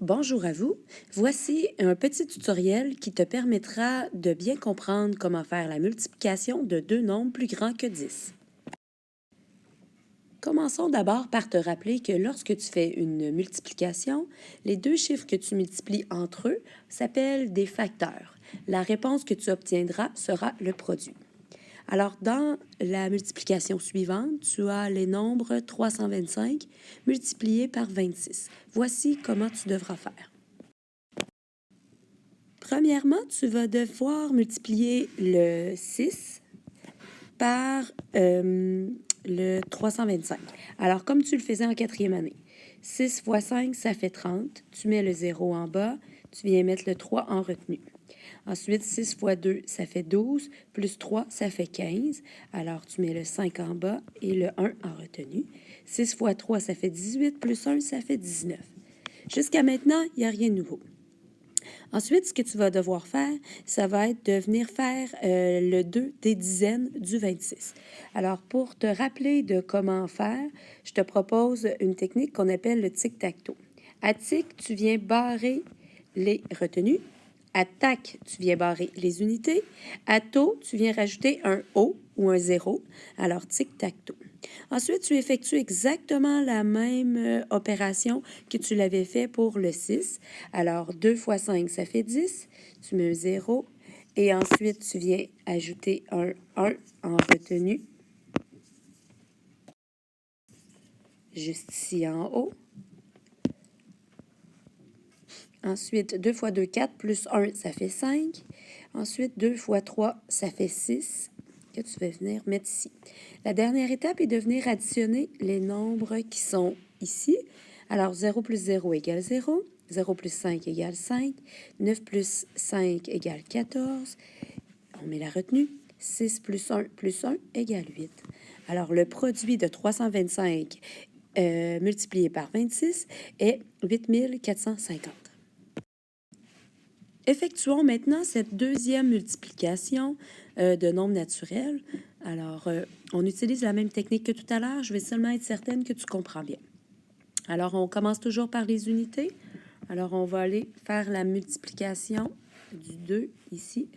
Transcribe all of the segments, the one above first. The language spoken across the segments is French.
Bonjour à vous. Voici un petit tutoriel qui te permettra de bien comprendre comment faire la multiplication de deux nombres plus grands que 10. Commençons d'abord par te rappeler que lorsque tu fais une multiplication, les deux chiffres que tu multiplies entre eux s'appellent des facteurs. La réponse que tu obtiendras sera le produit. Alors, dans la multiplication suivante, tu as les nombres 325 multipliés par 26. Voici comment tu devras faire. Premièrement, tu vas devoir multiplier le 6 par le 325. Alors, comme tu le faisais en quatrième année, 6 fois 5, ça fait 30. Tu mets le 0 en bas, tu viens mettre le 3 en retenue. Ensuite, 6 fois 2, ça fait 12, plus 3, ça fait 15. Alors, tu mets le 5 en bas et le 1 en retenue. 6 fois 3, ça fait 18, plus 1, ça fait 19. Jusqu'à maintenant, il n'y a rien de nouveau. Ensuite, ce que tu vas devoir faire, ça va être de venir faire le 2 des dizaines du 26. Alors, pour te rappeler de comment faire, je te propose une technique qu'on appelle le tic-tac-toe. À tic, tu viens barrer les retenues. À tac, tu viens barrer les unités. À toe, tu viens rajouter un O ou un 0. Alors, tic-tac-toe. Ensuite, tu effectues exactement la même opération que tu l'avais fait pour le 6. Alors, 2 fois 5, ça fait 10. Tu mets un 0. Et ensuite, tu viens ajouter un 1 en retenue. Juste ici en haut. Ensuite, 2 fois 2, 4, plus 1, ça fait 5. Ensuite, 2 fois 3, ça fait 6, que tu vas venir mettre ici. La dernière étape est de venir additionner les nombres qui sont ici. Alors, 0 plus 0 égale 0. 0 plus 5 égale 5. 9 plus 5 égale 14. On met la retenue. 6 plus 1 égale 8. Alors, le produit de 325 multiplié par 26 est 8450. Effectuons maintenant cette deuxième multiplication de nombres naturels. Alors, on utilise la même technique que tout à l'heure. Je vais seulement être certaine que tu comprends bien. Alors, on commence toujours par les unités. Alors, on va aller faire la multiplication du 2 ici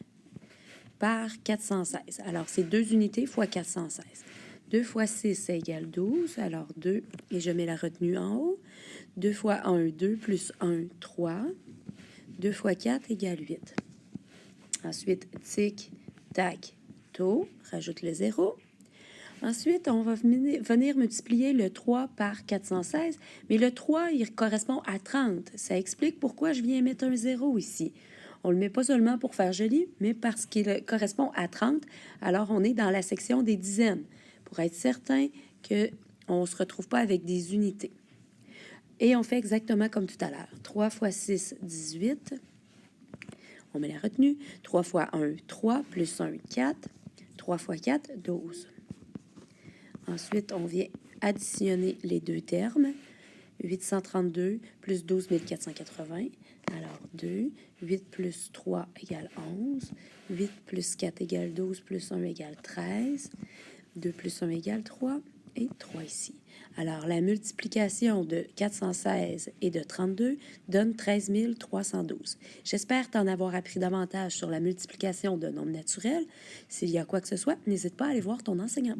par 416. Alors, c'est 2 unités fois 416. 2 fois 6, ça égale 12. Alors, 2, et je mets la retenue en haut. 2 fois 1, 2, plus 1, 3. 2 fois 4 égale 8. Ensuite, tic, tac, toe, rajoute le 0. Ensuite, on va venir multiplier le 3 par 416, mais le 3, il correspond à 30. Ça explique pourquoi je viens mettre un 0 ici. On ne le met pas seulement pour faire joli, mais parce qu'il correspond à 30. Alors, on est dans la section des dizaines, pour être certain qu'on ne se retrouve pas avec des unités. Et on fait exactement comme tout à l'heure. 3 fois 6, 18. On met la retenue. 3 fois 1, 3, plus 1, 4. 3 fois 4, 12. Ensuite, on vient additionner les deux termes. 832 plus 12 480. Alors, 2. 8 plus 3 égale 11. 8 plus 4 égale 12, plus 1 égale 13. 2 plus 1 égale 3. Et 3 ici. Alors, la multiplication de 416 et de 32 donne 13 312. J'espère t'en avoir appris davantage sur la multiplication de nombres naturels. S'il y a quoi que ce soit, n'hésite pas à aller voir ton enseignant.